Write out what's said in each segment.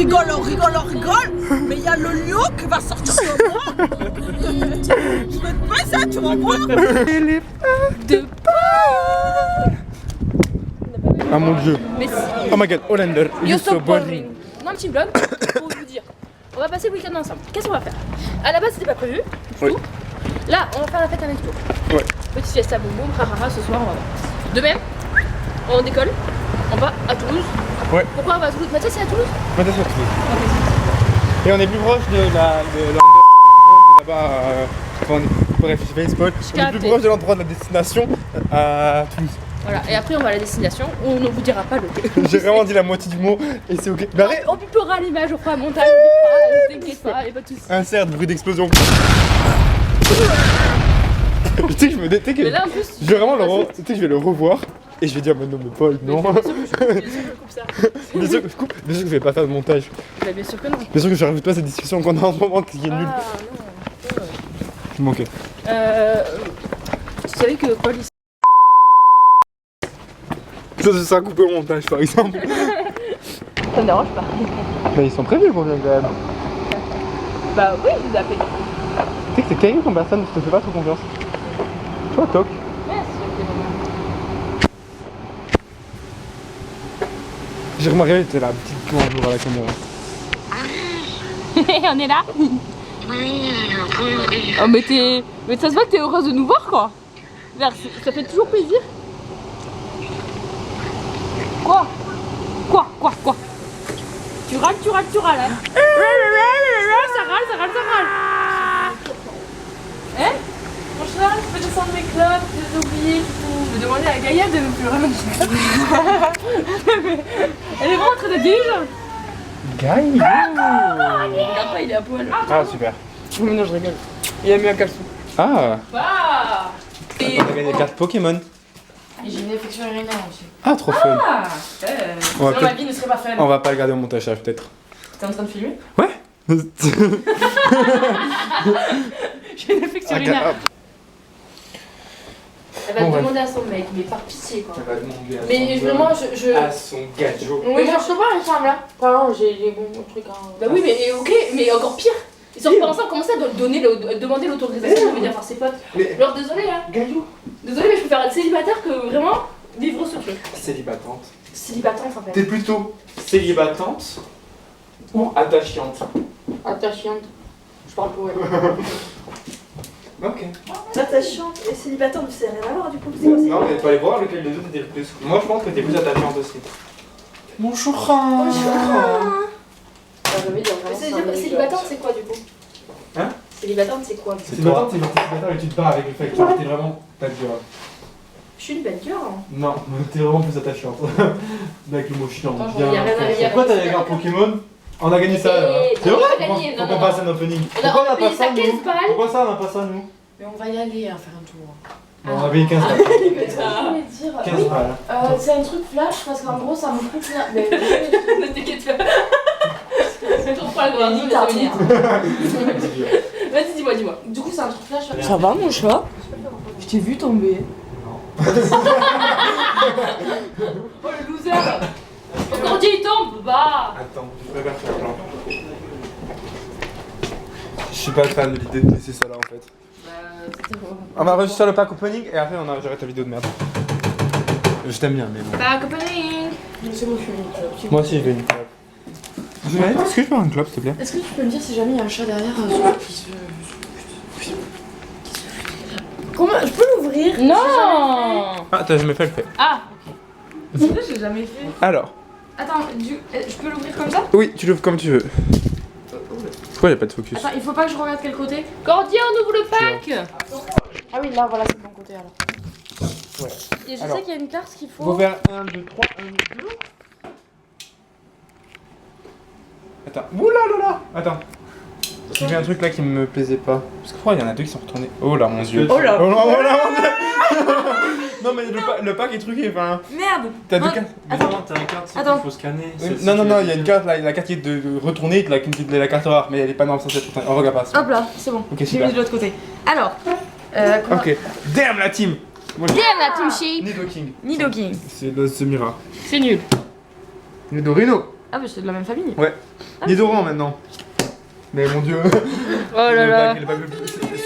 rigole, mais il y a le lion qui va sortir de moi. Je vais te passer, tu vas voir. De Ah mon dieu. Mais si. Oh my god, Hollander. You're so boring. Non, petit blog pour vous dire. On va passer le week-end ensemble. Qu'est-ce qu'on va faire? À la base, c'était pas prévu. Du Oui. tout. Là, on va faire la fête à Mexico. Ouais. Petite fiesta boum boum, rara, ce soir, on va voir. Demain, on décolle. On va à Toulouse. Ouais. Pourquoi on va à Toulouse? Mathieu, c'est à Toulouse? Mathieu, c'est à Toulouse. Ok. Et on est plus proche de là-bas. Bref, je fais une spot. On est plus proche de l'endroit de la destination à Toulouse. Voilà, et après on va à la destination où on ne vous dira pas le J'ai vraiment dit la moitié du mot et c'est ok. Mais arrête. On pipera l'image, on fera un montage, on t'inquiète pas, y'a pas de soucis. Insert bruit d'explosion. Tu sais que je me dis, Mais là en plus, je vais vraiment tu sais que je vais le revoir et je vais dire mais non mais Paul non. bien sûr que je coupe ça. Bien sûr que je coupe, bien sûr que je vais pas faire de montage. Bah, bien sûr que non. Bien sûr que je rajoute pas cette discussion qu'on a en ce moment qui est nulle. Ah non. Ok. Tu savais que Paul il... Ça sera coupé au montage par exemple. Ça me dérange pas. Mais ils sont prévus qu'on vienne quand même. Bah oui, je les ai appelés. Tu sais que c'est terrible comme personne, je te fais pas trop confiance. Toi toc. J'ai remarqué, t'es la petite bonjour à la caméra. On est là. Oh mais t'es... Mais ça se voit que t'es heureuse de nous voir quoi. Ça fait toujours plaisir. Quoi? Tu râles hein. Ça râle. Hein? Mon cheval, je peux descendre mes clubs, je les ai oubliés, du coup. Je vais demander à Gaïa de ne plus rien me Elle est vraiment en train de déjà. Gaïa. Regarde pas, il est à poil. Ah super. Oui, non, je rigole. Il a mis un caleçon. Ah. Bah. On a gagné des cartes Pokémon. Et j'ai une infection urinaire aussi. Ah trop fun. Ah, On va, Sinon ma vie ne serait pas fun. on va pas le garder au montage peut-être. T'es en train de filmer? Ouais. j'ai une infection urinaire. Elle va Bon, demander à son mec, mais par pitié quoi. Elle va demander à Mais vraiment, je... à son gadget. Oui, je sais pas ensemble là. Vraiment, j'ai des bons trucs. Bah oui, mais ok, mais encore pire. Ils sortent pas ensemble, comment ça demander l'autorisation de venir voir ses potes. Mais- Alors désolé hein. Gaillou. Désolé, mais je préfère être célibataire que vraiment vivre ce truc. Célibatante. Célibatante en fait. T'es plutôt célibatante ou attachante? Attachante. Je parle pour elle. Ok. Attachante et célibataire, tu sais rien à voir du coup. C'est quoi, Non mais fallait voir lequel des deux t'étais le plus. Moi je pense que t'es plus attachante aussi. Mon chourin. Célibatante c'est quoi du coup? Hein? Célibatante c'est quoi? Célibatante c'est célibataire et tu te bats avec le fait que t'es vraiment bad girl. Je suis une belle girl. Hein. Non, mais t'es vraiment plus attachante. Avec le mot chiant. Attends, Bien. y a rien à dire. Pourquoi t'as les cartes Pokémon? On a gagné ça là. Et- C'est vrai? on a gagné, Faut non, qu'on non, passe non. un opening. On a payé ça 15 balles. Pourquoi ça on a pas ça nous? Mais on va y aller à faire un tour. On a payé 15 balles. Je voulais dire. 15 balles. C'est un truc flash parce qu'en gros ça me coûte là. Mais Ne t'inquiète pas. C'est trop pas grave. Vas-y, dis-moi. du coup, c'est un truc flash. Ça va mon chat? Je t'ai vu tomber. Oh le loser. Quand il tombe, bah. Attends, je préfère faire blanc. Je suis pas fan de l'idée de laisser ça là en fait. On va enregistrer le pack opening et après j'arrête la vidéo de merde. Je t'aime bien mais bon. Back opening. C'est bon, je suis une. Moi aussi je vais une clope. Est-ce que je peux avoir une clope s'il te plaît? Est-ce que tu peux me dire si jamais il y a un chat derrière qui se. Comment je peux l'ouvrir? Non. Ah t'as jamais fait le fait. Ah. C'est vrai, j'ai jamais fait. Alors, Attends, je peux l'ouvrir comme ça? oui tu l'ouvres comme tu veux. Pourquoi il n'y a pas de focus? Attends, il faut pas que je regarde quel côté? Cordier, on ouvre le pack. Ah oui, là, voilà, c'est de mon côté alors. Ouais. Et je Alors, sais qu'il y a une carte qu'il Faut faut. faire 1, 2, 3, 1, 2. Attends, oulala. Attends. J'ai vu un truc là qui me plaisait pas. Parce que pourquoi il y en a deux qui sont retournés? Oh là mon dieu. Oh là. Oh là, oh là mon dieu. Non mais le pack est truqué, enfin. Merde! T'as deux Non, cartes. Attends, t'as la carte, c'est Attends. qu'il faut scanner. Oui, non, il y a une carte là, la carte qui est de retourner, la carte rare, mais elle est pas dans le sens d'être retournée. On regarde pas ça. hop là, c'est bon. Ok, J'ai super. mis de l'autre côté. Alors, comment... Ok. Damn la team. Moi, je- Damn la team sheep. Nido King. Nido King. C'est le Zemira. C'est nul. Nido Rhino. Ah, bah c'est de la même famille. Ouais. Il est dorant maintenant. Mais mon dieu. Oh là là.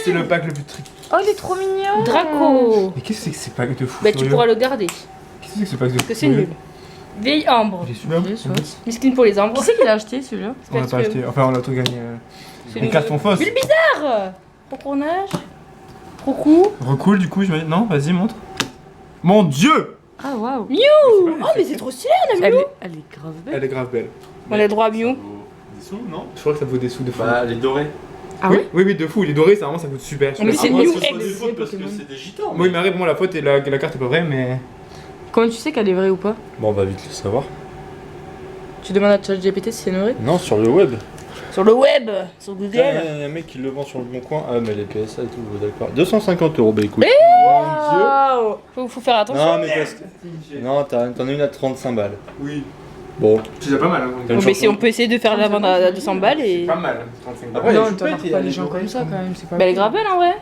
C'est le pack le plus tricky. Oh, il est trop mignon. Draco. Mais qu'est-ce que c'est que ces packs de fou? Bah, tu pourras le garder. Qu'est-ce que c'est que ce pack de fou? Parce que c'est nul. Vieille ambre. J'ai super. Miskin pour les ambres. Qui c'est qui l'a acheté celui-là? On l'a pas acheté. Enfin, on l'a tout gagné. C'est Les une- cartes sont fausses. Bulle bizarre. Pourcournage. Crocou. Recool du coup, j'imagine. Non, vas-y, montre. Mon dieu! Ah, waouh. Miou. Oh, mais c'est trop stylé, on a Elle Miou. est grave belle. Elle est grave belle. On a le droit à Miou. Des sous, non? Je crois que ça vaut des sous de fou. Bah, les dorés. Ah oui, ouais? oui, oui, de fou. Il est doré, ça vraiment ça coûte super. Mais c'est Moi, New ce sont Eggs. des fautes parce que Pokémon. c'est des gitans. Oui, mais arrête, bon, la faute et la carte est pas vraie, mais. Comment tu sais qu'elle est vraie ou pas? Bon, on va vite le savoir. Tu demandes à ChatGPT si c'est une vraie? Non, sur le web. Sur le web. Sur Il y Google. a un mec qui le vend sur le bon coin. Ah, mais les PSA et tout, d'accord. 250 €, bah écoute. Waouh. Faut faire attention. Non, mais parce que. Non, t'en as une à 35 balles. Oui. Bon. C'est déjà pas mal. Hein, T'as une Bon, mais si chanson. on peut essayer de faire la vente à 200 balles et. pas mal. 35 balles. Après, Non, les t'en choupettes, il y pas a les les gens dorés. comme ça quand même, c'est pas. Bah, elle est grave belle en vrai.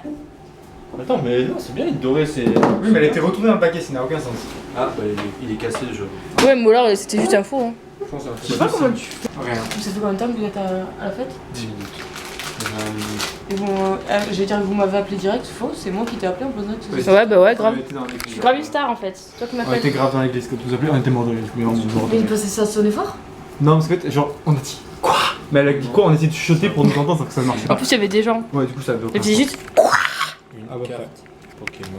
Attends, mais non, c'est bien, les dorés, c'est. Oui, mais elle a été retournée dans le paquet, ça n'a aucun sens. Ah, bah il est cassé le jeu. Ouais, mais alors c'était juste un faux. Hein. Je pense Je sais pas comment tu fais. Rien. Ça fait combien de temps que vous êtes à la fête? 10 minutes. Et bon, j'ai dire que vous m'avez appelé direct, faux, c'est moi qui t'ai appelé en posant que Oui. c'est Ouais, bah ouais, On grave. était dans Je l'église. suis grave une star en fait. C'est toi qui On était m'appelles. grave dans l'église quand vous appelez, on était mort de rire. Mais on est mort de Mais rire. parce que ça sonnait fort? Non, parce que genre, on a dit quoi? Mais elle a dit quoi? On essayait de chuchoter pour nous entendre, sauf que ça ne marchait En pas. plus, il y avait des gens. Ouais, du coup, ça a Et puis juste. Une Ah, bah, carte Pokémon.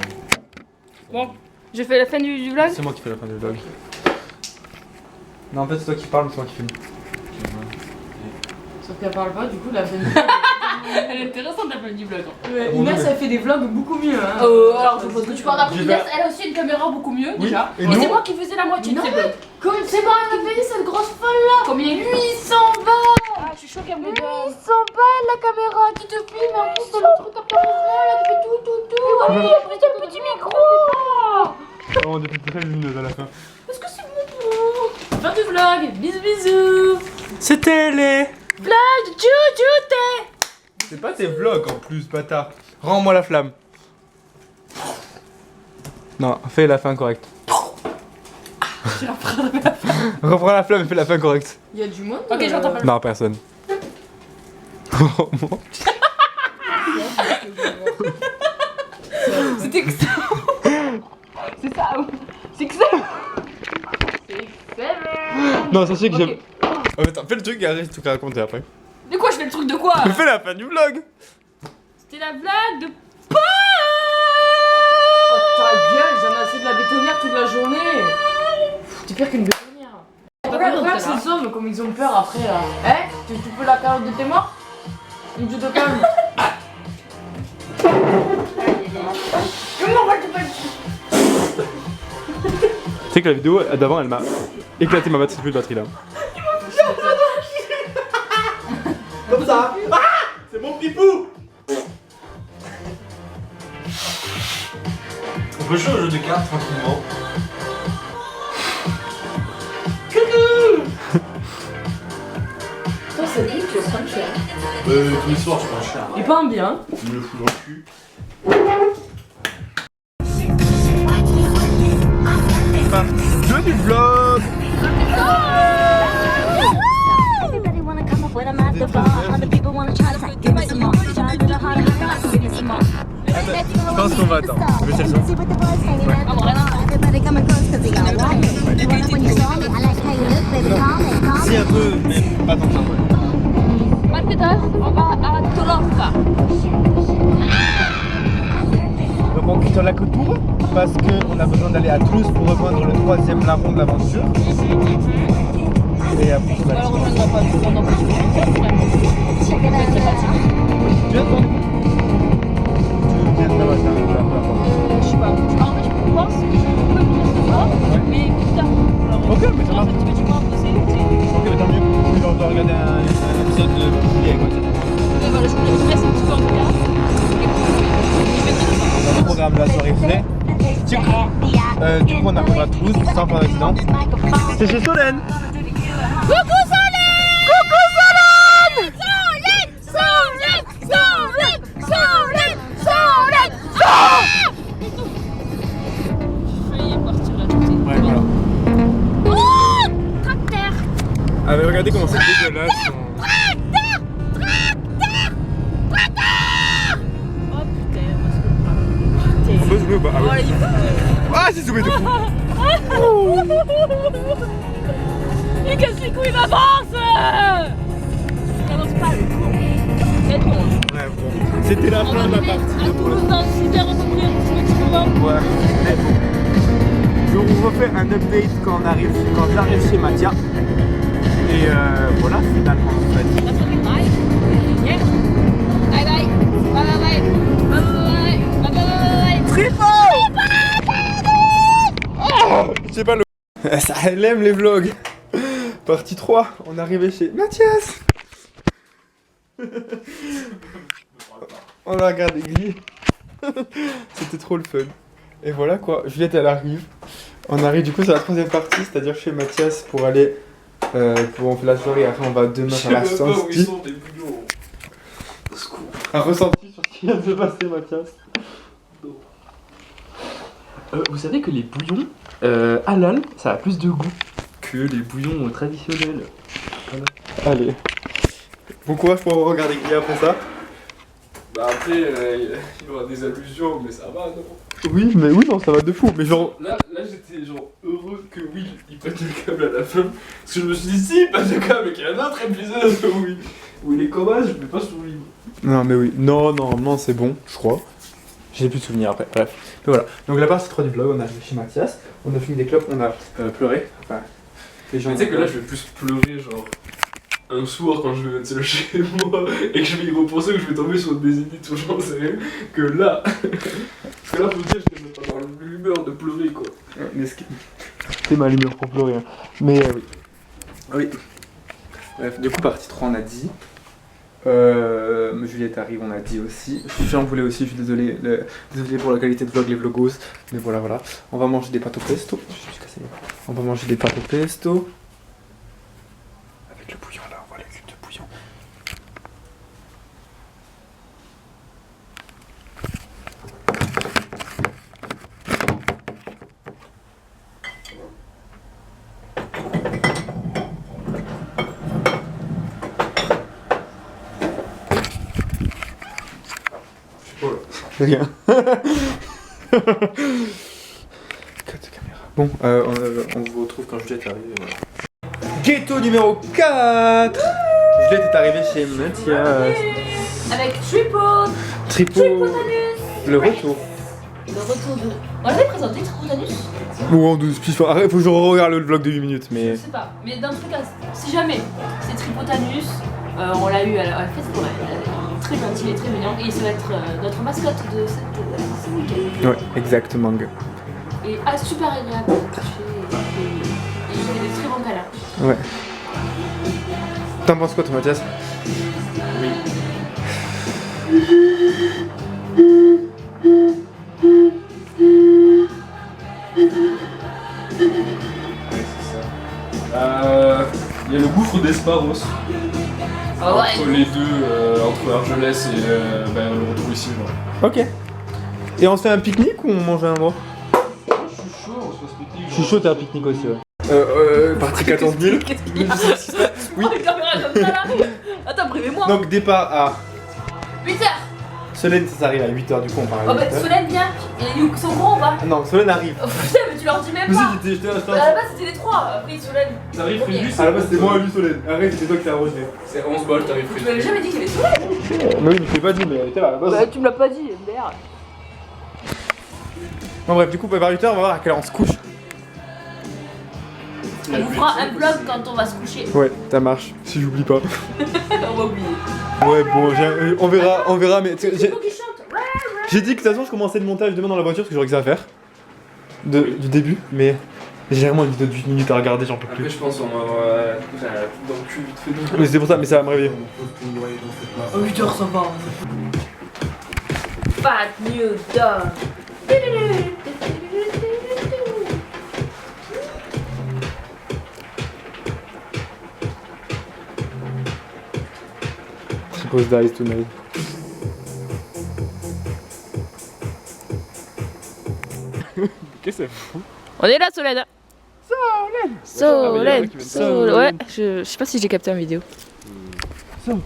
Bon, je fais la fin du vlog. C'est moi qui fais la fin du vlog. Non, en fait, c'est toi qui parles, c'est moi qui filme. Sauf qu'elle parle pas, du coup, la fin du Elle est intéressante la fin du vlog. Inès, elle fait des vlogs beaucoup mieux. Hein. Alors, je pense que tu parles d'après J'ai Inès, fait- elle a aussi une caméra beaucoup mieux Oui, déjà. et Et nous c'est moi qui faisais la moitié de Non, ses vlogs. Comme c'est pas elle a payé cette grosse folle là. Combien 800 balles. Ah, je suis choquée, elle me donne. 800 balles la caméra qui te filme, en plus c'est le truc à là qui fait tout. Oui, en plus, t'as le petit micro. Oh, on était très lumineuse à la fin. Parce que c'est bon. Fin du vlog, bisous. C'était les. Vlog de Juju. C'est pas tes vlogs en plus, bâtard. Rends-moi la flamme. Non, fais la fin correcte. Reprends la flamme et fais la fin correcte. Il y a du monde. Ok, j'entends pas. Non, personne. C'était que ça. C'est ça. C'est que ça. Non, ça c'est que Ok. j'aime. Oh, attends, fais le truc et arrête tout à raconter après. De quoi je fais le truc de quoi? Mais fais la fin du vlog. C'était la blague de. Oh ta gueule, j'en ai assez de la bétonnière toute la journée. T'es pire qu'une bétonnière. Regarde ces hommes comme ils ont peur après là. Eh, tu peux la carotte de tes morts? Ou tu te calmes? Comment va-t-il pas? Tu sais que la vidéo d'avant elle m'a éclaté ma batterie, plus de batterie là. Comme ça. Ah, c'est mon pipou. On peut jouer au jeu de cartes tranquillement. Toi, c'est lui qui est pas cher. Tous les soirs, je prends cher. Et pas un bien. Je me le fous dans le cul. Deux du vlog. Everybody wanna come up when I'm at the bar. Other people wanna try to give me some more. Try a little harder, give me some more. Je pense qu'on va attendre. Je vais essayer le son. See what the boys saying at the Everybody coming close 'cause they all want me. You wanna when you saw me. I like how you look, baby. Call me. Si un peu, mais pas tant que ça. Marketeur, on va à Toloska. Donc on quitte la Couture parce qu'on a besoin d'aller à Toulouse pour rejoindre le 3e larron de l'aventure. Et après c'est On va le parti. rejoindre pendant plus de Tu viens de Tu viens de là-bas, Je sais pas. En fait, je pense que je peux venir ce soir, mais plus tard. Ok, mais ça En va. fait, tu peux bosser. Ok, mais tant mieux. Puis on doit regarder un épisode de Boulier quoi. Et voilà, je vous laisse un petit peu en tout cas. Dans le programme de la soirée frais. Du coup on arrivera à Toulouse sans faire d'accident. C'est chez Solène. Coucou Solène! Coucou Solène! Solène! Solène! Solène! Solène! Solène! Je vais partir là tout de suite. Ouais, voilà. Oh! Tracteur! Avec On peut zoomer ou pas? Ah, ouais. Ah, j'ai zoomé de fou. Il casse les couilles d'avance. N'avance pas le con. C'est bon. Ouais, bon. C'était la fin de la partie. Super recouvrir un petit moment. Ouais. Donc on refait un update quand j'arrive chez Mathia. Et voilà finalement en fait. Bye bye. Bye bye. Bye bye. Bye bye. Tripo! Je sais pas le. Ça, elle aime les vlogs. Partie 3, on est arrivé chez Mathias. On a regardé Glee. C'était trop le fun. Et voilà quoi, Juliette elle arrive. On arrive du coup sur la troisième partie, c'est-à-dire chez Mathias pour aller. On fait la soirée, après on va demain faire la sortie. Un ressenti sur ce qui vient de se passer, Mathias. Vous savez que les bouillons halal, ça a plus de goût que les bouillons traditionnels. Voilà. Allez. Bon courage pour regarder Glee après ça. Bah après, il y aura des allusions, mais ça va, non? Oui, mais oui, non, ça va de fou. Mais genre. Là j'étais genre heureux que Will il pète le câble à la fin. Parce que je me suis dit, si, il pète le câble, et qu'il y a un autre épisode où il est coma, je vais pas survivre. Non, mais oui. Non, c'est bon, je crois. J'ai plus de souvenirs après. Bref. Mais voilà. Donc la partie 3 du vlog, on est arrivé chez Mathias. On a fini des clopes, on a pleuré. Enfin, les gens. Mais tu sais que là, je vais plus pleurer, genre. Un soir quand je vais mettre seul chez moi et que je vais y repenser ou que je vais tomber sur des élites ou j'en sais rien, que là. Parce que là, faut dire, je n'étais même pas dans l'humeur de pleurer quoi. Mais c'est ma lumière pour pleurer. Hein. Mais oui. Oui. Bref, du coup, partie 3, on a dit. Juliette arrive, on a dit aussi. J'en voulais aussi, je suis désolé. Désolé pour la qualité de vlog, les vlogos. Mais voilà. On va manger des pâtes au pesto. Je suis cassé. On va manger des pâtes au pesto. Avec le bouillon là, on voit les cubes de bouillon. Rien. Cut de caméra. Bon, on vous retrouve quand Juliette est arrivée. Voilà. Ghetto numéro 4. Juliette est arrivée chez Mathias. Avec Tripotanus. Le retour. Le retour de. On l'avait présenté Tripotanus. Bon, en 12 piges. Arrête, faut que je regarde le vlog de 8 minutes. Mais. Je sais pas. Mais dans tous les cas, si jamais c'est Tripotanus, on l'a eu à la fête pour elle. Très gentil et très mignon. Et ça va être notre mascotte de ce week-end. Ouais, exactement. Et super agréable à toucher. Et il fait des très bons câlins. Ouais. T'en penses quoi, toi, Mathias? Oui. Il y a le gouffre d'Esparos. Ah ouais. Entre les deux, entre Argelès et le retour ici. Genre. Ok. Et on se fait un pique-nique ou on mange à un endroit? Je suis chaud, on se fait ce pique-nique. Je suis chaud, t'es un pique-nique aussi, ouais. Partie 14 000. Qu'est-ce qu'il y a? Oui. Oh, les caméras comme ça là. Attends, prévez-moi. Donc, départ à 8h. Solène, ça arrive à 8h, du coup, on parle à Oh bah 8h. Solène vient. Et ils sont grands ou pas? Non, Solène arrive. Oh putain, mais tu leur dis même Mais pas. si, j'étais À la base c'était les 3. Après Solène. T'arrives Frédus, à la base, c'était moi, lui, Solène. Arrête, c'est toi qui t'as rejoint. c'est 11 balles, t'arrives Tu m'avais Frédus. jamais dit qu'il y avait Solène. Mais oui, mais je l'ai pas dit, mais elle était là à la base. Bah tu me l'as pas dit, MDR. Bon, bref, du coup, vers 8h, on va voir à quelle heure on se couche. On vous fera un vlog quand on va se coucher. Ouais, ça marche, si j'oublie pas. On va oublier. Ouais, bon, on verra, mais C'est le qui chante. j'ai dit que de toute façon, je commençais le montage demain dans la voiture parce que j'aurais que ça à faire. Du début, mais j'ai vraiment une vidéo de 8 minutes à regarder, j'en peux Après, plus. je pense qu'on va avoir la coupe dans le cul vite fait. Mais c'est pour ça, mais ça va me réveiller. Oh 8h ça va. Fat New Dog. Suppose dies tonight. Qu'est-ce que c'est fou? On est là Solène. Solène. Ouais, je sais pas si j'ai capté en vidéo. Solène.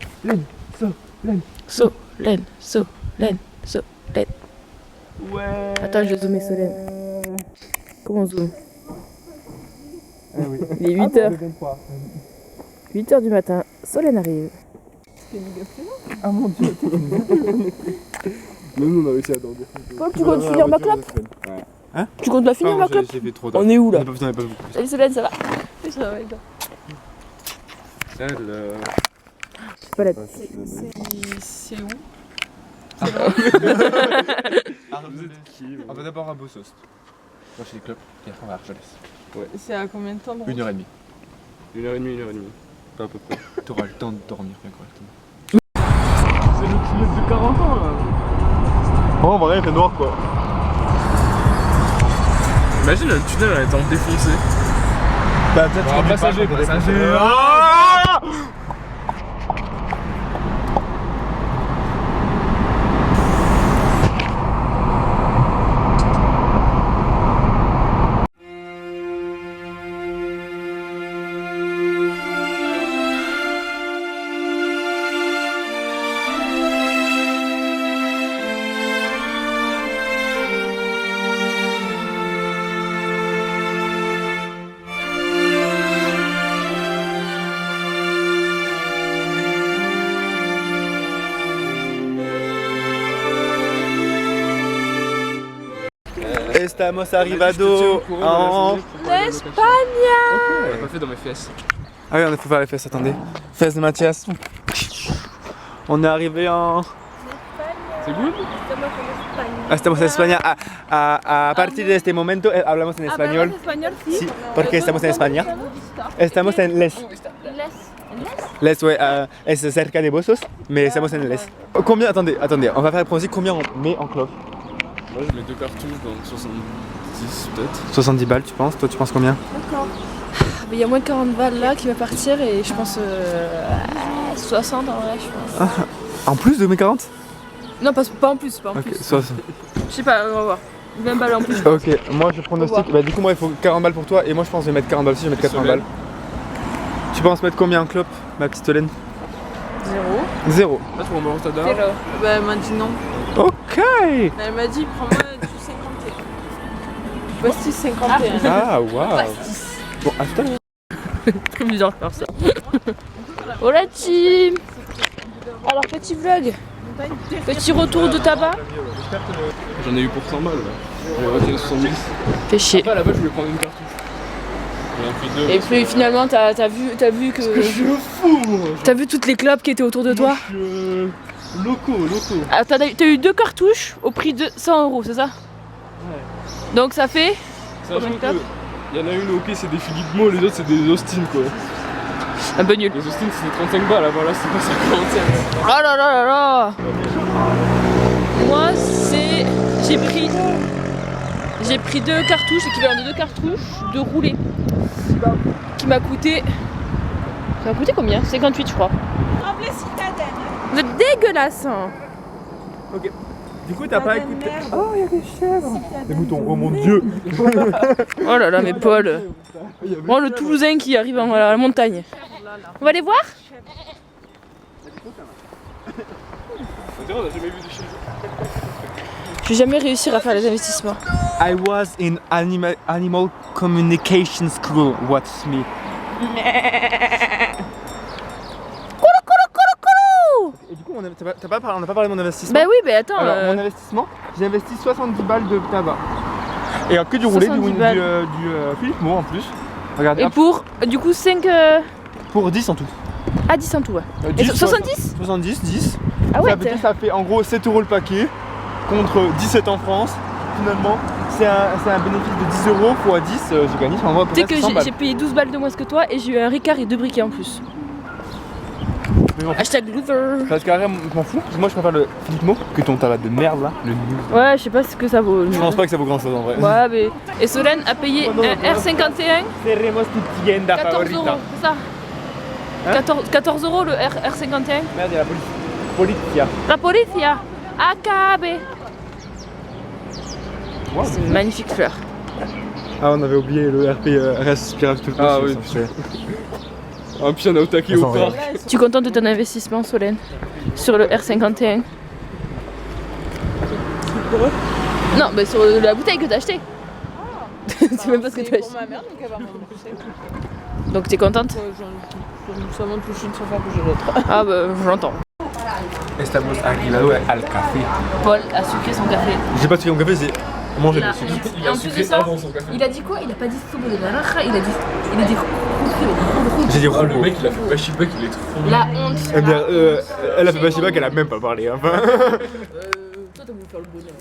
Ouais. Attends, je vais zoomer Solène. Comment on zoome? Ah oui. Il est 8h. 8h du matin, Solène arrive. Ah mon dieu. Même nous on a réussi à dormir. Toi, tu comptes finir ma clope? Hein? Tu comptes la finir ma clope? J'ai fait trop tard. On est où là? J'en ai pas beaucoup. Salut Solène, ça va? Ça va, et toi? Pas la C'est où? Vous êtes qui? On va d'abord à Bossost. Moi chez les clubs et après on va à Argelès. C'est à combien de temps de route? 1h30. 1h30. Pas à peu près. T'auras le temps de dormir bien correctement. C'est le kilomètre de 40 ans là. Oh, en vrai, il fait noir quoi. Imagine le tunnel en étant défoncé. Bah peut-être Bon, passager. Estamos arrivado en... Espagne! On l'a pas fait dans mes fesses. Ah oui, on a fait faire les fesses, attendez. Fesses de Mathias. On est arrivé en... C'est good? Estamos en España. A partir de este momento hablamos en español. Sí, porque estamos en España. Estamos en Les. Les, ouais, es cerca de Bossos, mais estamos en Les. Combien, attendez, on va faire le pronostic, combien on met en clope? Moi je mets 2 cartouches donc 70 peut-être. 70 balles, tu penses? Toi, tu penses combien? D'accord. Il y a moins de 40 balles là qui va partir et je pense 60 en vrai, je pense. En plus de mes 40? Non, pas en plus, pas en Ok, plus. 60. Je sais pas, on va voir. 20 balles en plus. Ok, moi je pronostique. Bah, du coup, moi il faut 40 balles pour toi et moi je pense que je vais mettre 40 balles aussi, je vais mettre 80 balles. Tu penses mettre combien en clope, ma petite Solène? 0. 0. Là tu rembourses ta dame. Bah elle m'a dit non. Ok. Elle m'a dit prends-moi du 51. Voici 51. Ah, waouh. Bon, à tout à l'heure. Très bizarre de faire ça. Hola team. Alors petit vlog. Petit retour de tabac. J'en ai eu pour 100 balles là. J'ai retiré 70. Fais chier. Après là-bas je voulais prendre une cartouche. J'en ai pris 2. Et puis finalement t'as vu que. Je suis fou moi. T'as vu toutes les clopes qui étaient autour de toi? Je suis loco. Ah, t'as eu 2 cartouches au prix de 100 €, c'est ça? Ouais. Donc ça fait. Sachant que il y en a une, ok, c'est des Philippe Mo, les autres c'est des Austin quoi. Un peu nul. Les Austin c'est 35 balles, avant là c'est pas 55. Oh là là là là. Moi c'est. J'ai pris 2 cartouches, l'équivalent de 2 cartouches de roulé. Qui m'a coûté. Ça m'a coûté combien? 58 je crois. Tremblay citadelle. Vous êtes dégueulasse hein. Ok. Du coup, t'as pas écouté. Oh, il y a des chèvres. Des moutons, oh mon dieu. Oh là là, mais Paul. Oh, le Toulousain qui arrive à la montagne. On va les voir? On dirait on a jamais vu des chèvres. Je vais jamais réussir à faire les investissements. I was in animal communication school. What's me? Et du coup, on n'a pas parlé de mon investissement. Bah oui, bah attends. Alors, mon investissement, j'ai investi 70 balles de tabac. Et que du roulé, du 70 balles. Philippe Mo en plus. Regardez, Et hop, pour du coup 5 pour 10 en tout. à 10 en tout, ouais. Et 10, 70? 70, 10. Ah ouais, Ça fait en gros 7 € le paquet contre 17 en France. Finalement, c'est un bénéfice de 10 € fois 10. J'ai gagné en vrai tu sais que 100 balles. j'ai payé 12 balles de moins que toi et j'ai eu un Ricard et 2 briquets en plus. Mais bon, Hashtag loser. parce qu'arrête, je m'en fous. Moi, je préfère le Philippe Mo que ton tabac de merde là. Le nul. Ouais, je sais pas ce que ça vaut. Je pense pas que ça vaut grand chose en vrai. Ouais, mais. Et Solène a payé un R51, Seremos tu tienda 14 €, favorita. c'est ça? Hein 14 € le R51. Merde, il y a la policia. La policia. AKB. Wow. C'est une magnifique fleur. Ah, on avait oublié le RP respiratoire tout le temps. Ah oui. En plus, on a au taquet au parc. Tu es contente de ton investissement, Solène? Sur le R51? Non, mais sur la bouteille que t'as achetée. C'est même pas ce que t'as acheté. Pour ma mère, donc elle va me rembourser. Donc t'es contente? Ça m'en touche une sans faire bouger l'autre. Ah bah j'entends. Estamos arrivado al café. Paul a sucré son café. J'ai pas sucré mon café, c'est manger le sucre. Et en plus de ça, il a dit quoi? Il a pas dit sumo de naranja, il a dit J'ai dit Ah, le roux. mec, il a fait Bachibac, il est trop fou. la honte. Eh bien, elle a fait Bachibac, elle a même pas parlé. Enfin. Toi t'as voulu faire le bonhomme.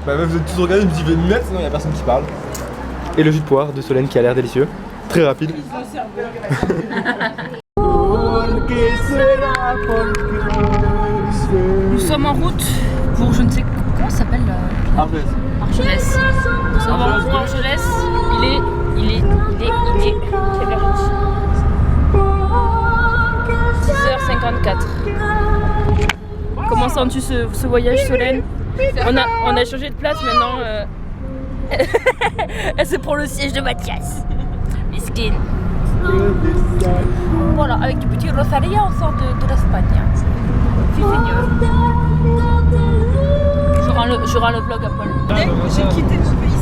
Bah, vous êtes tous regardés, je me dis, net, sinon y'a personne qui parle. Et le jus de poire de Solène qui a l'air délicieux. Très rapide. Nous sommes en route pour je ne sais comment ça s'appelle Argelès. Nous sommes en route pour Argelès. Il est quelle heure? 6h54. Comment sens-tu ce voyage, Solène? On a changé de place maintenant. Elle se prend le siège de Mathias. Miskin. Voilà, avec du petit rosalia, on sort de l'Espagne. Si, seigneur. Je rends le vlog à Paul. J'ai quitté le pays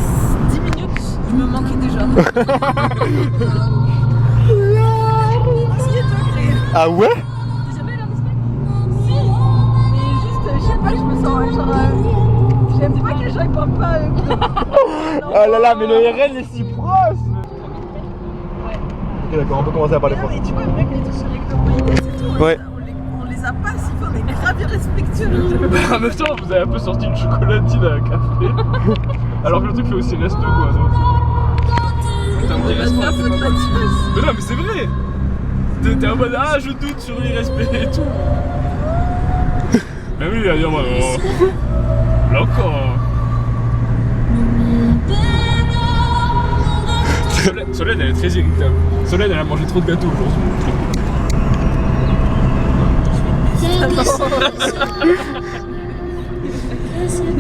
10 minutes, je me manquais déjà. Ah ouais? T'es jamais allé en Espagne? Si, mais juste, je sais pas, je me sens genre. J'aime pas que les gens ils parlent pas. Oh là là, mais le RN est si proche! Ok, d'accord, on peut commencer à parler français. Mais tu vois, le mec, il est tout sur les c'est tout. Ouais. On les a pas si fort, on est grave irrespectueux. En même temps, vous avez un peu sorti une chocolatine à un café. Alors que le truc fait aussi resto quoi. Donc. Putain, On va se faire foutre, Mathias. Mais non, mais c'est vrai! T'es en mode ah, je doute sur l'irrespect et tout. Mais oui, il va dire moi, loco! Solène, elle est très irritable. Solène, elle a mangé trop de gâteaux aujourd'hui.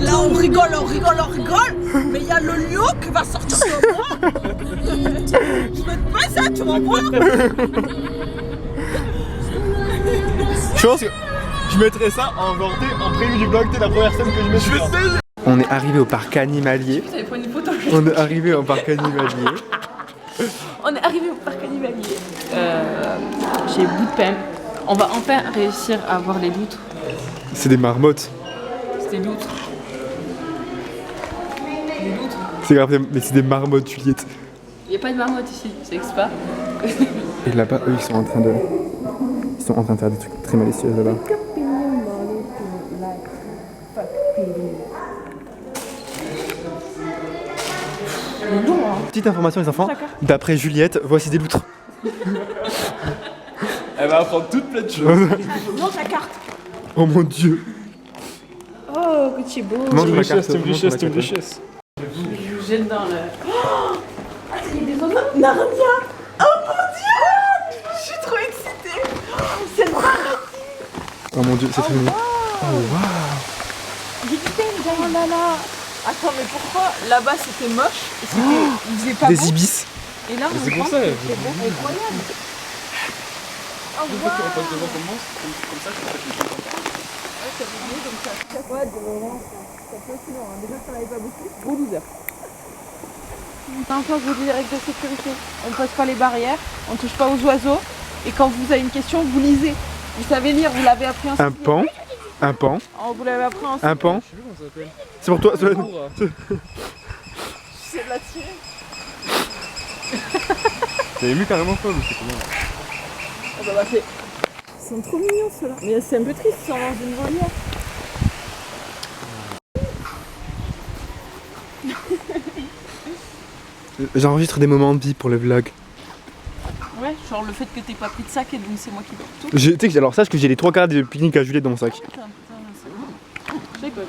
Là on rigole, mais il y a le lion qui va sortir sur moi. Je vais te passer ça, tu vas voir. Je pense que je mettrais ça en prévu du vlog, t'es la première scène que je mets. On est arrivé au parc animalier. T'avais pris une photo. On est arrivé au parc animalier. On est arrivé au parc animalier. J'ai bout de peine. On va enfin réussir à voir les loutres. C'est des marmottes. C'est des loutres. Des loutres. C'est grave, mais c'est des marmottes, Juliette. Il n'y a pas de marmotte ici, c'est expa. Et là-bas, eux, ils sont en train de faire des trucs très malicieux là-bas. Petite information les enfants, d'après Juliette, voici des loutres. Elle va apprendre toutes plein de choses. Non, ta carte. Oh mon dieu. Oh, que tu es beau. Montre la carte, C'est une montre la richesse, c'est une carte. richesse. Je vous jette dans le... Narnia. Oh mon dieu. Je suis trop excitée. C'est le paradis. Oh mon dieu, c'est fini. Oh waouh. Oh là là. Attends, mais pourquoi là-bas c'était moche et il faisait pas Des beau ibis. et là on C'est pour pense ça. que c'est bon, incroyable. Oh Une fois qu'on passe devant comment, comme ça, je pense que c'est Ouais, de moment, ça peut être long. Déjà, ça n'avait pas beaucoup. Gros loser. Un poste de règles de sécurité. On ne passe pas les barrières, on ne touche pas aux oiseaux. Et quand vous avez une question, vous lisez. Vous savez lire, vous l'avez appris en Un pan. Un pan. Oh, vous l'avez appris en Un pan. C'est pour toi, Solène. C'est de la tirer. T'avais mis carrément quoi, mais c'est comment? Oh, bah, c'est... Ils sont trop mignons ceux-là. Mais c'est un peu triste, ils sont dans une volière. J'enregistre des moments de vie pour le vlog. Ouais, genre le fait que t'aies pas pris de sac et donc c'est moi qui dors tout. Tu sais que alors sache que j'ai les 3 quarts de pique-nique à Juliette dans mon sac. Putain, c'est bon. Je rigole.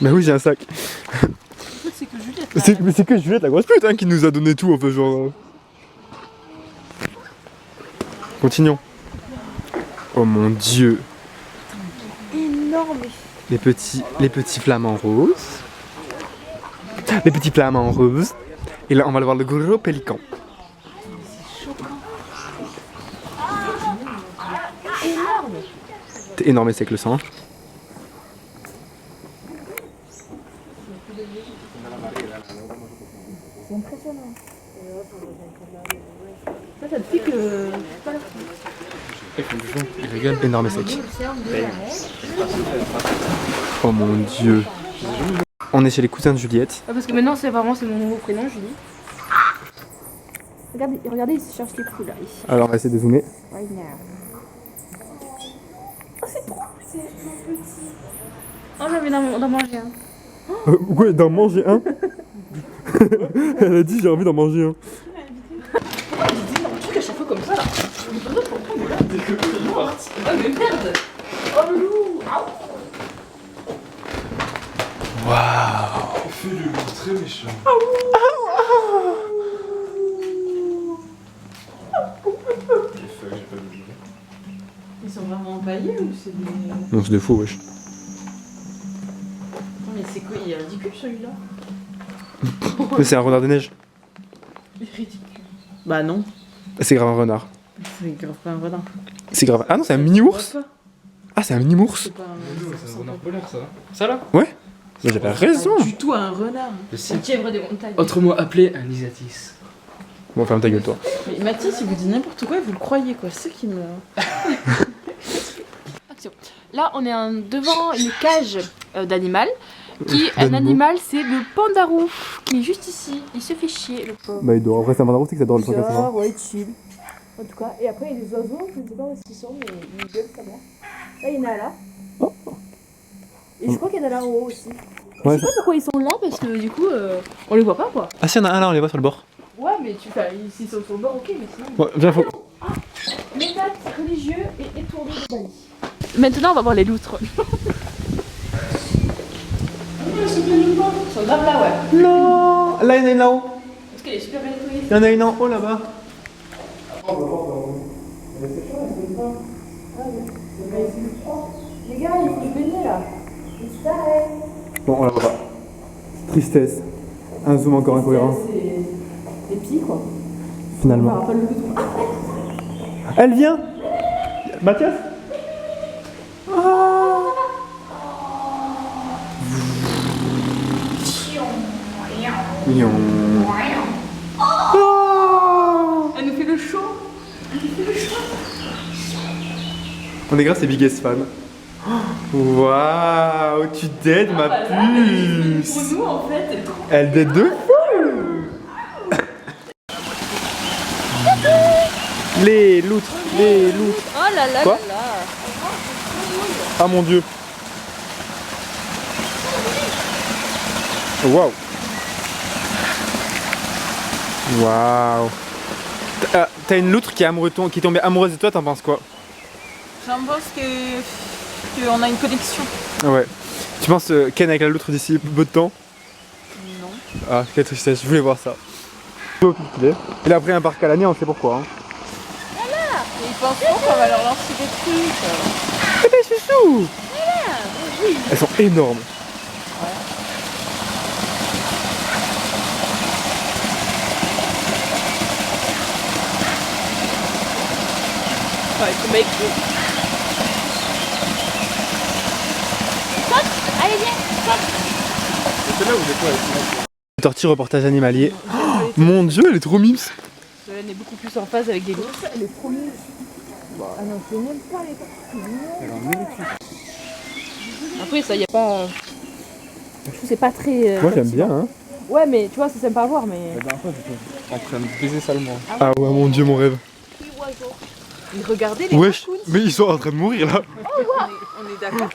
Bah oui, j'ai un sac. En fait, c'est que Juliette. là. Mais c'est que Juliette, la grosse pute, hein, qui nous a donné tout, enfin genre. Continuons. Oh mon dieu. Énorme. Les petits flamants roses. Les petits flamants roses. Et là, on va aller voir le gros pélican. T'es énorme et sec le sang. C'est impressionnant. Ça te pique le... Il rigole. Énorme et sec. Oh mon dieu. On est chez les cousins de Juliette. Ah, parce que maintenant, c'est vraiment c'est mon nouveau prénom, Julie. Regardez, ils se cherchent les coups là, ici. Alors on va essayer de zoomer. Right now. Oh, c'est trop petit. Oh, j'ai envie d'en manger un. Ouais, d'en manger un. Elle a dit j'ai envie d'en manger un. Un truc à chaque fois comme ça là. Ah, mais merde. Oh, le loup. Waouh. Il fait le loup très méchant. Les feuilles, j'ai pas vu. Ils sont vraiment empaillés ou c'est des... Non, c'est de faux, wesh. Attends, mais c'est quoi? Il est ridicule celui-là. Mais c'est un renard de neige. Il est ridicule. Bah non. C'est grave un renard. C'est grave pas un renard. C'est grave. Ah non, c'est un mini-ours. Ah, c'est un mini-ours. C'est pas un... C'est un renard polaire ça. Ça là? Ouais. Mais j'avais raison. Pas du tout un renard. C'est le tièvre des montagnes. Autrement appelé un isatis. Bon, ferme ta gueule, toi. Mais Mathis, il vous dit n'importe quoi et vous le croyez quoi. C'est ça qui me... Action. Là, on est devant une cage d'animal. Un animal, c'est le pandarou qui est juste ici. Il se fait chier, le pauvre. Bah, il doit. Après, c'est un renard, c'est que ça dort le truc à Bizarre, ouais, chill. En tout cas, et après il y a des oiseaux, je ne sais pas où ils sont, mais ils gueulent ça va. Là, il y en a là. Et je crois qu'il y en a là en haut aussi. Ouais, Je sais pas pourquoi ils sont là, parce que du coup, on les voit pas quoi. Ah, si, il y en a un là, on les voit sur le bord. Ouais, mais s'ils sont sur le bord, ok, mais sinon. Ouais, viens, faut. Métal religieux et étourdi de Bali. Maintenant, on va voir les loutres. Ils sont grave là, ouais. Non. Là, il y en a une là-haut. Parce qu'elle est super bien nettoyée. Il y en a une en haut là-bas. Les gars, il faut se baigner là. Bon, on la voit pas. Tristesse. Un zoom encore incohérent. C'est des pieds quoi. Finalement. Pas le loup. Elle vient. Mathias. Mignon. Elle nous fait le show. On est grave ses biggest fans. Waouh, tu dead ma puce. Pour nous, en fait, elle est trop. Elle dead de fou. Les loutres, les loutres. Oh là là Quoi là là. Ah mon dieu. Waouh. Waouh. T'as une loutre qui est tombée amoureuse de toi, t'en penses quoi? J'en pense qu'on a une connexion. Ah ouais. Tu penses Ken avec la loutre d'ici peu de temps? Non. Ah, quelle tristesse, je voulais voir ça. Il a pris un parc à l'année, on sait pourquoi. Hein. Et ils pensent qu'on va leur lancer des trucs. Eh ben, chouchou. Elles sont énormes. Ouais, faut make it. Allez, viens. C'est là où j'ai quoi? Tortue reportage animalier. Oh, mon dieu, elle est trop mimes. Solène est beaucoup plus en phase avec des loups. Elle est trop mimes. Ah non, c'est même pas les tortues. Après, ça y a pas. Je trouve que c'est pas très. Moi j'aime bien. Hein. Ouais, mais tu vois, c'est sympa à voir, mais. La dernière fois, j'étais en train de baiser salement. Ah ouais, mon dieu, mon rêve. Mais regardez les Wesh, raccoons. mais ils sont en train de mourir là. On est d'accord.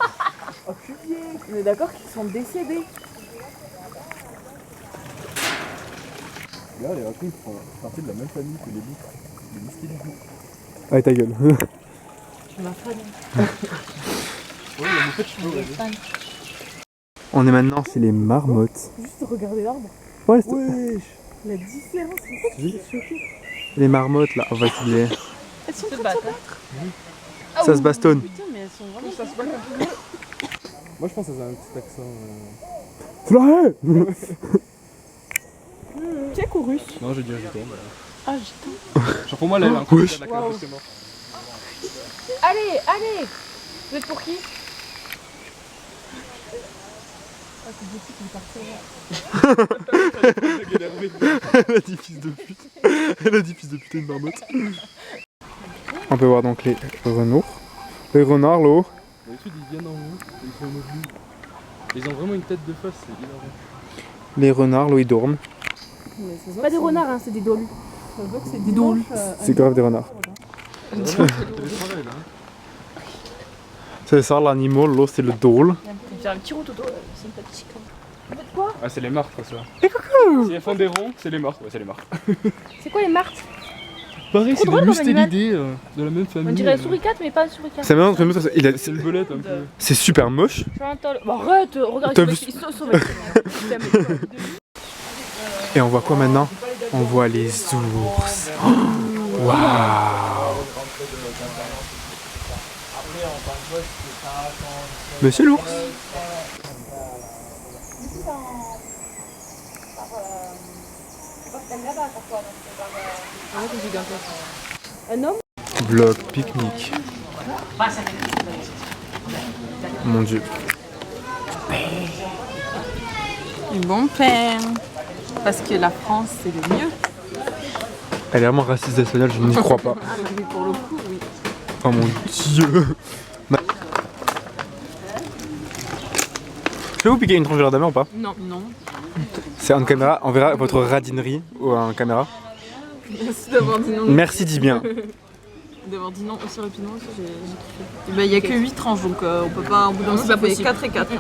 Oh putain. On est d'accord qu'ils sont décédés. Là, les raccoons font partie de la même famille que les loutres. Les moustiques. Allez, ta gueule. Tu m'as fan. Oui, mais en fait, je peux. On est maintenant, c'est les marmottes. Juste regarder l'arbre. Ouais, La différence, c'est ça qui est choqué. les marmottes là, on va essayer. Elles sont très battre. Ça se bastonne. Putain, mais elles sont vraiment. Ça se bat un peu. Moi, je pense que ça a un petit accent. Floré. Tchèque ou russe? Non, je dirais gitan. Ah, j'étais. Genre pour moi, là, elle a un coup de la calotte, c'est mort. Allez, allez. Vous êtes pour qui? Elle a dit fils de pute. Elle a dit fils de pute, une marmotte. On peut voir donc les renards. Les renards là-haut. D'habitude ils viennent en haut, ils sont mobiles. Ils ont vraiment une tête de face, c'est énorme. Les renards là où ils dorment. C'est pas des renards, hein, c'est des dolus. C'est des drôles. C'est grave des renards. C'est ça l'animal, là c'est le dôle. J'ai un petit rototo sympathique. Ah c'est les martres ça. Et coucou. Si elles font des ronds, c'est les martres. Ouais c'est les martres. C'est quoi les martres? Pareil, c'est drôle des comme animal. mustélidés de la même famille. On dirait un souricate mais pas un souricate. C'est marrant entre nous, C'est le belette un peu. c'est super moche. Bon, arrête, regarde, T'as ils vu- sont Et on voit quoi maintenant? On voit les ours. Oh, waouh! Monsieur l'ours? Un homme? Vlog pique-nique. Mon dieu. Bon père. Parce que la France, c'est le mieux. Elle est vraiment raciste espagnole, je n'y crois pas. Ah, mais pour le coup, oui. Oh mon dieu. Je peux vous piquer une tranche de la ou pas? Non. Non. C'est en caméra, on verra votre radinerie ou en caméra. Merci d'avoir dit non. Merci, dis bien. D'avoir dit non aussi rapidement, aussi, j'ai kiffé. Il n'y a que 8 tranches, donc on peut pas, au bout d'un moment, ça fait 4 et 4.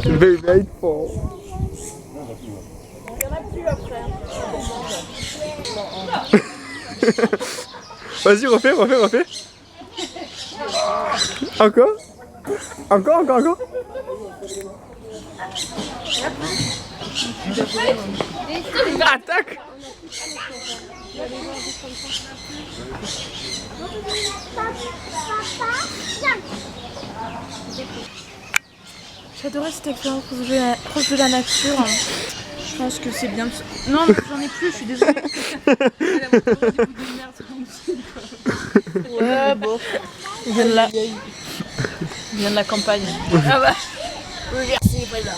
Very grateful. Vas-y, refais. Encore? Encore. Attaque! J'adorais cette expérience proche de la nature. Je pense que c'est bien. Non, mais j'en ai plus, je suis désolée. Ouais, bon. Il vient de la campagne. Ah bah. Merci, président.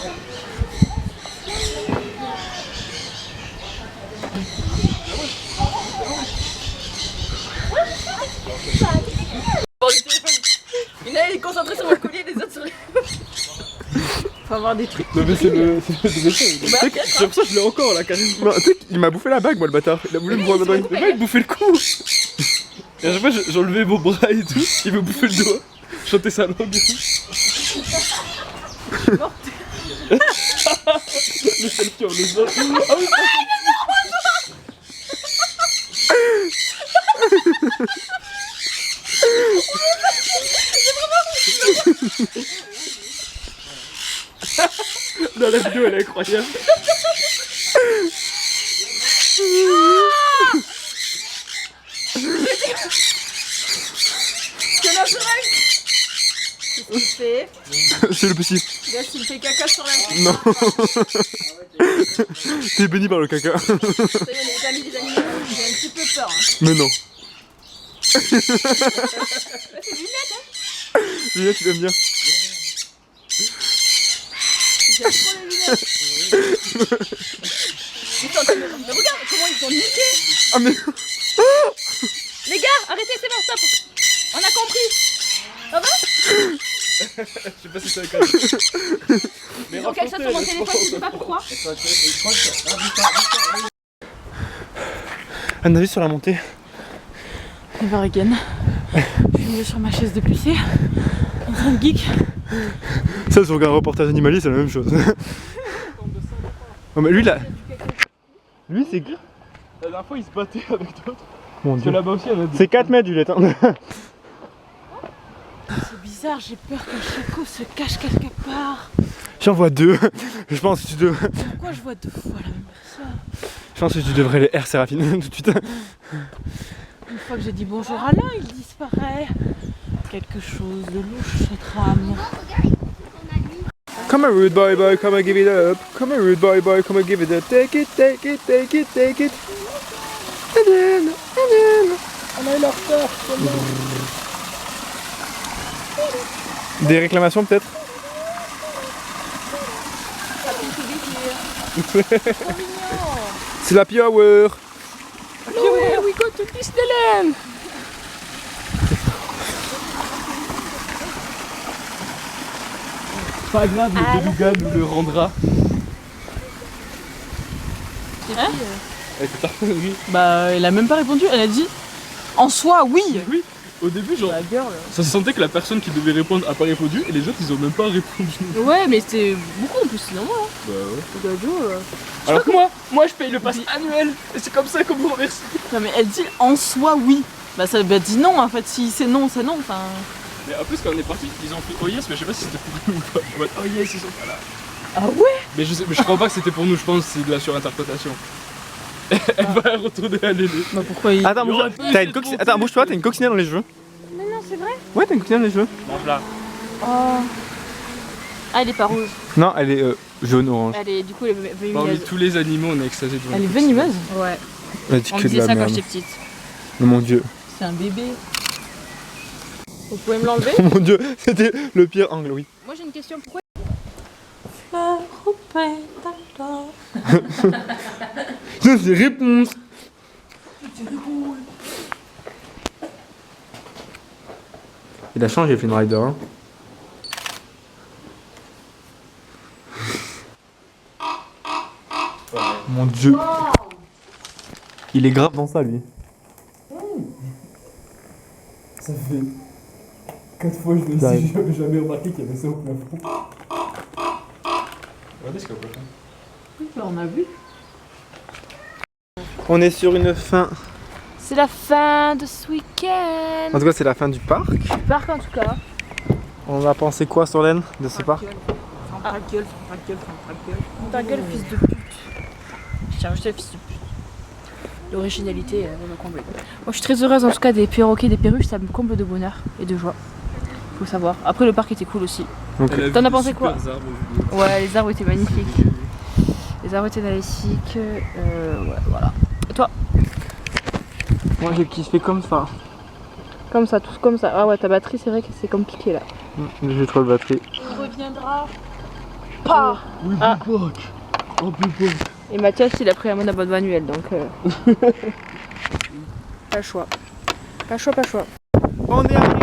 Il est concentré sur mon collier, les autres sur les. Faut avoir des trucs. Non mais c'est le dessin. J'ai l'impression que je l'ai encore là carrément. Non, tu sais qu'il m'a bouffé la bague, moi, le bâtard. Il a voulu me voir la bague. Le mec bouffait le cou. Et à chaque fois j'enlevais mon bras et tout, il me bouffait le doigt. Je chantais sa langue et tout. Le selfie en le ah oui, non, la vidéo elle est incroyable. C'est naturel. Qu'est-ce qu'il fait? C'est le petit. Regarde s'il fait caca sur la main. Non. T'es béni par le caca. Ça y est, on est amis des animaux. J'ai un petit peu peur. Hein. Mais non. C'est lunettes, hein. Juliette, tu l'aimes bien. J'aime trop les lunettes. Ils sont en train de- Mais regarde comment ils sont niqués. Ah mais... Les gars, arrêtez, c'est bon, stop. On a compris. Ça va? Je sais pas si c'est un mais Donc elle saute sur mon téléphone, je sais pas pourquoi. Un avis sur la montée? Never again. Je suis mieux sur ma chaise de PC. En train de geek. Ça, si on regarde un reportage animalier, c'est la même chose. Oh, mais lui là. Lui, c'est. La dernière fois il se battait avec d'autres. Mon Parce que dieu. là-bas aussi il y en a des. C'est 4 mètres, Juliette. Hein. C'est bizarre, j'ai peur que Chaco se cache quelque part. J'en vois 2. Je pense que tu devrais. Pourquoi je vois 2 fois la même personne? Je pense que tu devrais les R Séraphine tout de suite. Une fois que j'ai dit bonjour à l'un, il disparaît. quelque chose de louche, cette rame. Come a rude boy, come a give it up. Come a rude boy, come a give it up. Take it, take it, take it, take it. And then. On a eu leur retard. Des réclamations peut-être? C'est la power. Yeah, we go to Disneyland. Pas grave, le Beluga nous le rendra. Hein? Elle fait oui. Bah, elle a même pas répondu, elle a dit en soi, oui. Oui, au début, genre, La girl. ça se sentait que la personne qui devait répondre a pas répondu et les autres ils ont même pas répondu. Ouais, mais c'était beaucoup en plus, c'est normal. Bah ouais. Alors Alors que moi je paye le pass annuel et c'est comme ça qu'on me remercie. Non, mais elle dit en soi, oui. Bah, ça dit non en fait, si c'est non, c'est non. Enfin. Mais en plus quand on est parti, ils ont fait oh yes, mais je sais pas si c'était pour nous ou pas. En mode, oh yes, ils sont pas là. Ah ouais? Mais je crois pas que c'était pour nous, je pense que c'est de la surinterprétation. Elle va retourner à l'élé. Bah, pourquoi il. Attends, bouge-toi. T'as une Attends, bouge-toi, t'as une coccinelle dans les cheveux. Mais non, c'est vrai? Ouais, t'as une coccinelle dans les cheveux. Mange là. Oh. Ah, elle est pas rouge. Non, elle est jaune-orange. Elle est, du coup, elle est Parmi venimeuse. tous les animaux, on est extasié devant Elle est une venimeuse? Ouais. Elle dit On que de disait la ça quand merde. j'étais petite. Oh mon dieu. C'est un bébé. Vous pouvez me l'enlever? Oh mon dieu, c'était le pire angle, oui. Moi j'ai une question, pourquoi? Ça, c'est réponse. Il a changé, Flynn Rider. Hein. Mon dieu. Il est grave dans ça, lui. Ça fait 4 fois que je me J'arrive. j'avais jamais remarqué qu'il y avait ça au plafond. Regardez ce qu'il y a au plafond. On a vu. On est sur une fin. C'est la fin de ce week-end. En tout cas, c'est la fin du parc. Parc en tout cas. On a pensé quoi, Solène, de ce parc? Ta gueule, fils de pute. Tiens, je te fils de pute. L'originalité, on a comblé. Moi, je suis très heureuse en tout cas des perroquets, des perruches, ça me comble de bonheur et de joie. Faut savoir. Après, le parc était cool aussi. Donc, T'en as pensé quoi? Super arbres, Juliette. Ouais, les arbres étaient magnifiques. Les arbres étaient magnifiques. Ouais, voilà. Et toi? moi, j'ai kiffé comme ça. Comme ça, tous comme ça. Ah ouais, ta batterie, c'est vrai que c'est comme piqué là. J'ai trop de batterie. On reviendra pas. Oui, Ah. Boubac. Oh, Boubac. Et Mathias, il a pris un abonnement annuel, donc pas le choix. Pas le choix, pas le choix. On est arrivé.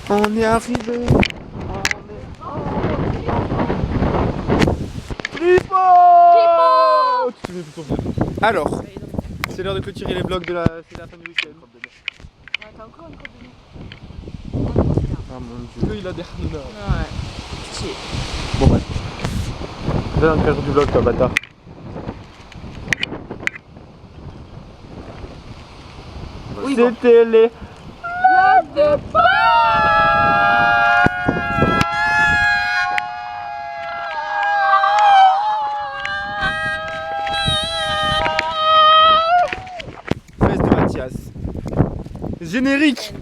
On est arrivé. On est arrivé. Alors, c'est l'heure de clôturer les vlogs de la, c'est la fin du week-end. Ah mon dieu. Il a des renards. Ouais. Bon bah. Fais un cadre du vlog toi bâtard. Oui, bon. C'était les... Fesse de Mathias. Générique.